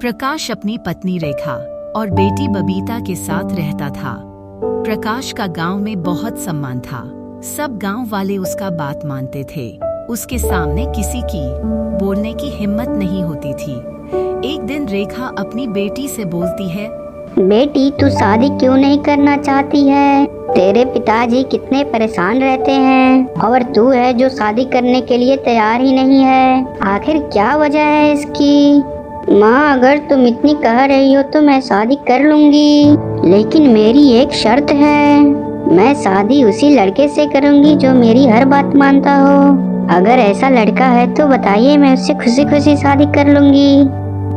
प्रकाश अपनी पत्नी रेखा और बेटी बबीता के साथ रहता था। प्रकाश का गांव में बहुत सम्मान था। सब गांव वाले उसका बात मानते थे। उसके सामने किसी की बोलने की हिम्मत नहीं होती थी। एक दिन रेखा अपनी बेटी से बोलती है, बेटी तू शादी क्यों नहीं करना चाहती है? तेरे पिताजी कितने परेशान रहते हैं और तू है जो शादी करने के लिए तैयार ही नहीं है। आखिर क्या वजह है इसकी? माँ, अगर तुम इतनी कह रही हो तो मैं शादी कर लूंगी, लेकिन मेरी एक शर्त है। मैं शादी उसी लड़के से करूंगी जो मेरी हर बात मानता हो। अगर ऐसा लड़का है तो बताइए, मैं उससे खुशी खुशी शादी कर लूंगी।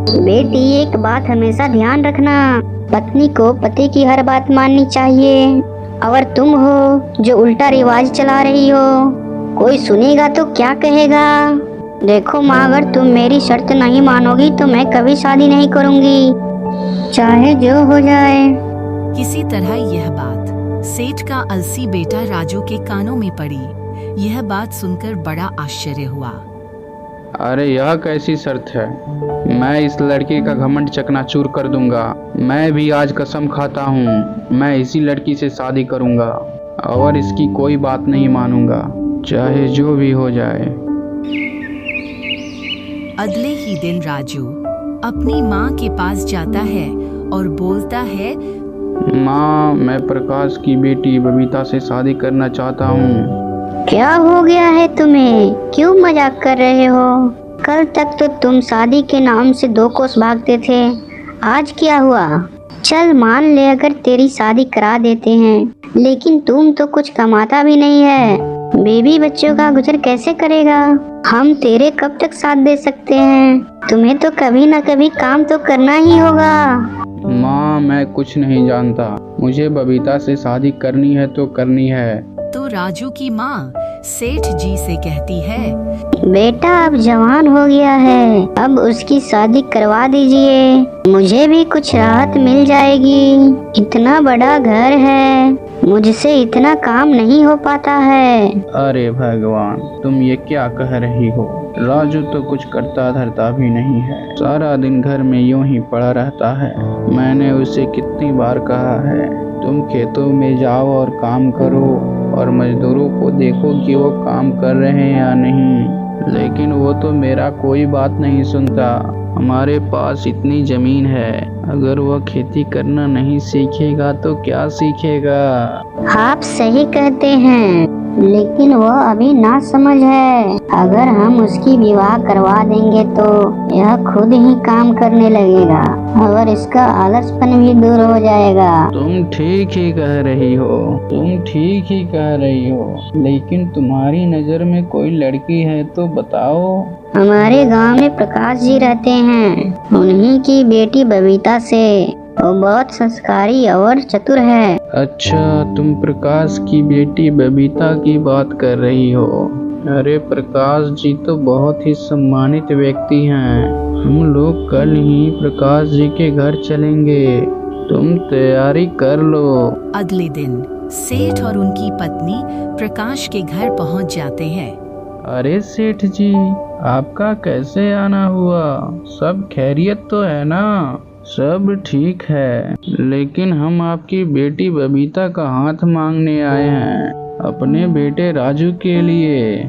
बेटी, एक बात हमेशा ध्यान रखना, पत्नी को पति की हर बात माननी चाहिए। और तुम हो जो उल्टा रिवाज चला रही हो, कोई सुनेगा तो क्या कहेगा? देखो माँ, अगर तुम मेरी शर्त नहीं मानोगी तो मैं कभी शादी नहीं करूंगी, चाहे जो हो जाए। किसी तरह यह बात सेठ का अलसी बेटा राजू के कानों में पड़ी। यह बात सुनकर बड़ा आश्चर्य हुआ। अरे यह कैसी शर्त है? मैं इस लड़के का घमंड चकनाचूर कर दूंगा। मैं भी आज कसम खाता हूँ, मैं इसी लड़की से शादी करूंगा और इसकी कोई बात नहीं मानूंगा, चाहे जो भी हो जाए। अगले ही दिन राजू अपनी माँ के पास जाता है और बोलता है, माँ, मैं प्रकाश की बेटी बबीता से शादी करना चाहता हूँ। क्या हो गया है तुम्हें? क्यों मजाक कर रहे हो? कल तक तो तुम शादी के नाम से 2 कोस भागते थे, आज क्या हुआ? चल मान ले अगर तेरी शादी करा देते हैं, लेकिन तुम तो कुछ कमाता भी नहीं है। बेबी बच्चों का गुजर कैसे करेगा? हम तेरे कब तक साथ दे सकते हैं? तुम्हें तो कभी न कभी काम तो करना ही होगा। माँ, मैं कुछ नहीं जानता, मुझे बबीता से शादी करनी है तो करनी है। तो राजू की माँ सेठ जी से कहती है, बेटा अब जवान हो गया है, अब उसकी शादी करवा दीजिए, मुझे भी कुछ राहत मिल जाएगी। इतना बड़ा घर है, मुझसे इतना काम नहीं हो पाता है। अरे भगवान, तुम ये क्या कह रही हो? राजू तो कुछ करता धरता भी नहीं है, सारा दिन घर में यूं ही पड़ा रहता है। मैंने उसे कितनी बार कहा है, तुम खेतों में जाओ और काम करो और मजदूरों को देखो कि वो काम कर रहे हैं या नहीं, लेकिन वो तो मेरा कोई बात नहीं सुनता। हमारे पास इतनी जमीन है, अगर वो खेती करना नहीं सीखेगा तो क्या सीखेगा? आप सही कहते हैं, लेकिन वो अभी ना समझ है। अगर हम उसकी विवाह करवा देंगे तो यह खुद ही काम करने लगेगा और इसका आलसपन भी दूर हो जाएगा। तुम ठीक ही कह रही हो, तुम ठीक ही कह रही हो, लेकिन तुम्हारी नजर में कोई लड़की है तो बताओ। हमारे गांव में प्रकाश जी रहते हैं, उन्हीं की बेटी बबीता से। वो बहुत संस्कारी और चतुर है। अच्छा, तुम प्रकाश की बेटी बबीता की बात कर रही हो? अरे प्रकाश जी तो बहुत ही सम्मानित व्यक्ति हैं। हम लोग कल ही प्रकाश जी के घर चलेंगे, तुम तैयारी कर लो। अगले दिन सेठ और उनकी पत्नी प्रकाश के घर पहुंच जाते हैं। अरे सेठ जी, आपका कैसे आना हुआ? सब खैरियत तो है ना? सब ठीक है, लेकिन हम आपकी बेटी बबीता का हाथ मांगने आए हैं, अपने बेटे राजू के लिए।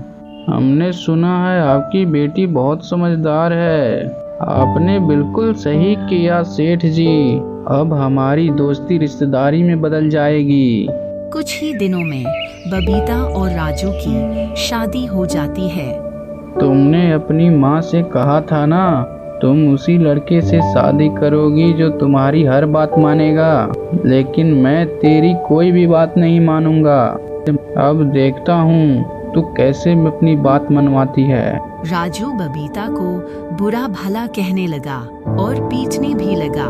हमने सुना है आपकी बेटी बहुत समझदार है। आपने बिल्कुल सही किया सेठ जी, अब हमारी दोस्ती रिश्तेदारी में बदल जाएगी। कुछ ही दिनों में बबीता और राजू की शादी हो जाती है। तुमने अपनी माँ से कहा था ना, तुम उसी लड़के से शादी करोगी जो तुम्हारी हर बात मानेगा, लेकिन मैं तेरी कोई भी बात नहीं मानूंगा। अब देखता हूँ तू कैसे अपनी बात मनवाती है। राजू बबीता को बुरा भला कहने लगा और पीटने भी लगा।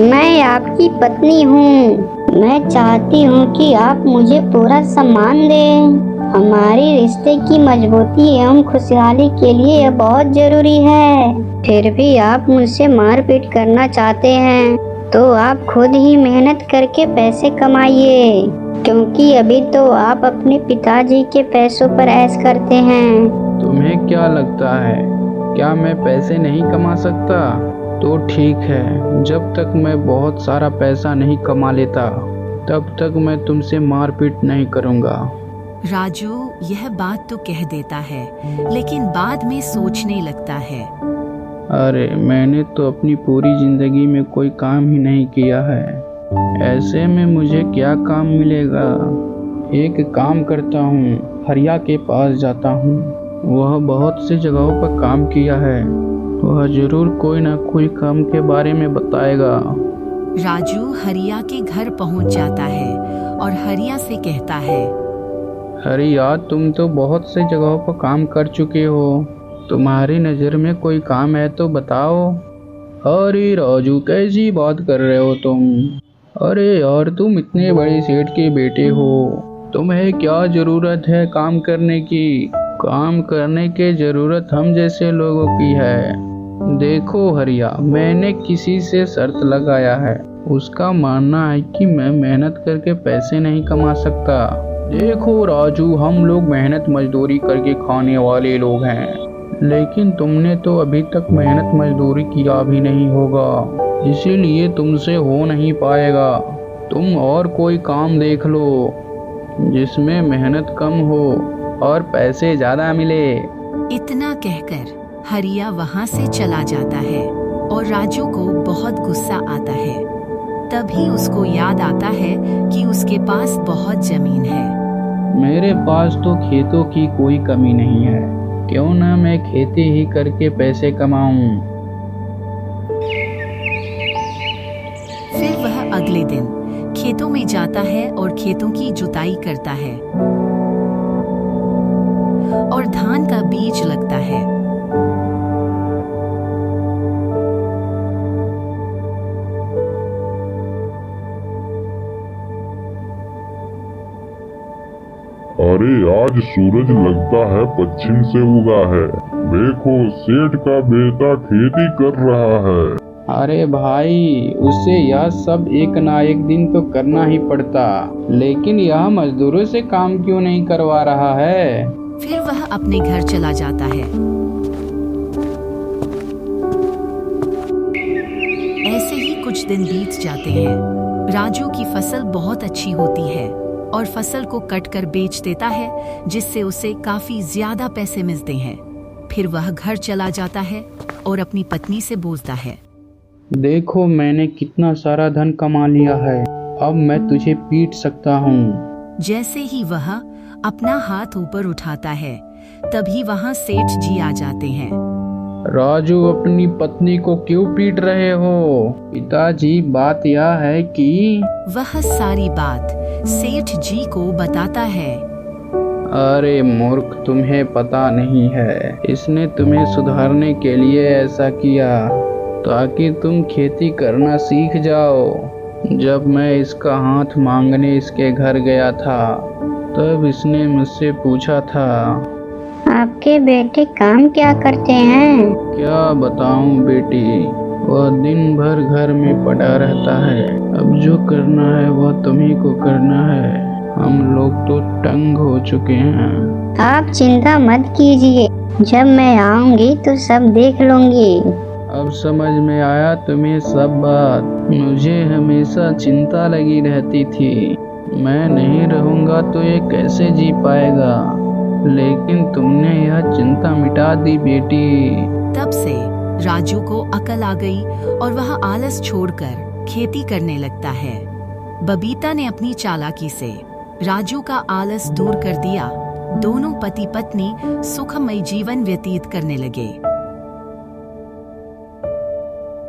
मैं आपकी पत्नी हूँ, मैं चाहती हूँ कि आप मुझे पूरा सम्मान दें। हमारे रिश्ते की मजबूती एवं खुशहाली के लिए यह बहुत जरूरी है। फिर भी आप मुझसे मारपीट करना चाहते हैं तो आप खुद ही मेहनत करके पैसे कमाइए। क्योंकि अभी तो आप अपने पिताजी के पैसों पर ऐश करते हैं। तुम्हें क्या लगता है, क्या मैं पैसे नहीं कमा सकता? तो ठीक है, जब तक मैं बहुत सारा पैसा नहीं कमा लेता तब तक मैं तुमसे मारपीट नहीं करूँगा। राजू यह बात तो कह देता है, लेकिन बाद में सोचने लगता है। अरे मैंने तो अपनी पूरी जिंदगी में कोई काम ही नहीं किया है, ऐसे में मुझे क्या काम मिलेगा। एक काम करता हूँ, हरिया के पास जाता हूँ। वह बहुत सी जगहों पर काम किया है, वह जरूर कोई ना कोई काम के बारे में बताएगा। राजू हरिया के घर पहुंच जाता है और हरिया से कहता है, हरिया तुम तो बहुत से जगहों पर काम कर चुके हो, तुम्हारी नज़र में कोई काम है तो बताओ। अरे राजू कैसी बात कर रहे हो तुम? अरे यार तुम इतने बड़े सेठ के बेटे हो, तुम्हें क्या ज़रूरत है काम करने की? काम करने की ज़रूरत हम जैसे लोगों की है। देखो हरिया, मैंने किसी से शर्त लगाया है, उसका मानना है कि मैं मेहनत करके पैसे नहीं कमा सकता। देखो राजू, हम लोग मेहनत मजदूरी करके खाने वाले लोग हैं, लेकिन तुमने तो अभी तक मेहनत मजदूरी किया भी नहीं होगा, इसीलिए तुमसे हो नहीं पाएगा। तुम और कोई काम देख लो जिसमें मेहनत कम हो और पैसे ज़्यादा मिले। इतना कहकर हरिया वहां से चला जाता है और राजू को बहुत गुस्सा आता है। तभी उसको याद आता है कि उसके पास बहुत जमीन है। मेरे पास तो खेतों की कोई कमी नहीं है, क्यों ना मैं खेती ही करके पैसे कमाऊं। फिर वह अगले दिन खेतों में जाता है और खेतों की जुताई करता है और धान का बीज लगता है। अरे आज सूरज लगता है पश्चिम से उगा है, देखो सेठ का बेटा खेती कर रहा है। अरे भाई, उसे यह सब एक ना एक दिन तो करना ही पड़ता, लेकिन यह मजदूरों से काम क्यों नहीं करवा रहा है? फिर वह अपने घर चला जाता है। ऐसे ही कुछ दिन बीत जाते हैं। राजू की फसल बहुत अच्छी होती है और फसल को कट कर बेच देता है, जिससे उसे काफी ज्यादा पैसे मिलते हैं। फिर वह घर चला जाता है और अपनी पत्नी से बोलता है, देखो मैंने कितना सारा धन कमा लिया है, अब मैं तुझे पीट सकता हूँ। जैसे ही वह अपना हाथ ऊपर उठाता है, तभी वहाँ सेठ जी आ जाते हैं। राजू, अपनी पत्नी को क्यों पीट रहे हो? पिताजी, बात यह है कि वह सारी बात सेठ जी को बताता है। अरे मूर्ख, तुम्हें पता नहीं है, इसने तुम्हें सुधारने के लिए ऐसा किया ताकि तुम खेती करना सीख जाओ। जब मैं इसका हाथ मांगने इसके घर गया था, तब इसने मुझसे पूछा था, आपके बेटे काम क्या करते हैं? क्या बताऊं बेटी, वह दिन भर घर में पड़ा रहता है। अब जो करना है वह तुम्ही को करना है, हम लोग तो तंग हो चुके हैं। आप चिंता मत कीजिए, जब मैं आऊंगी तो सब देख लूंगी। अब समझ में आया तुम्हें सब बात। मुझे हमेशा चिंता लगी रहती थी, मैं नहीं रहूंगा तो ये कैसे जी पाएगा, लेकिन तुमने यह चिंता मिटा दी बेटी। तब से राजू को अकल आ गई और वह आलस छोड़कर खेती करने लगता है। बबीता ने अपनी चालाकी से राजू का आलस दूर कर दिया। दोनों पति पत्नी सुखमय जीवन व्यतीत करने लगे।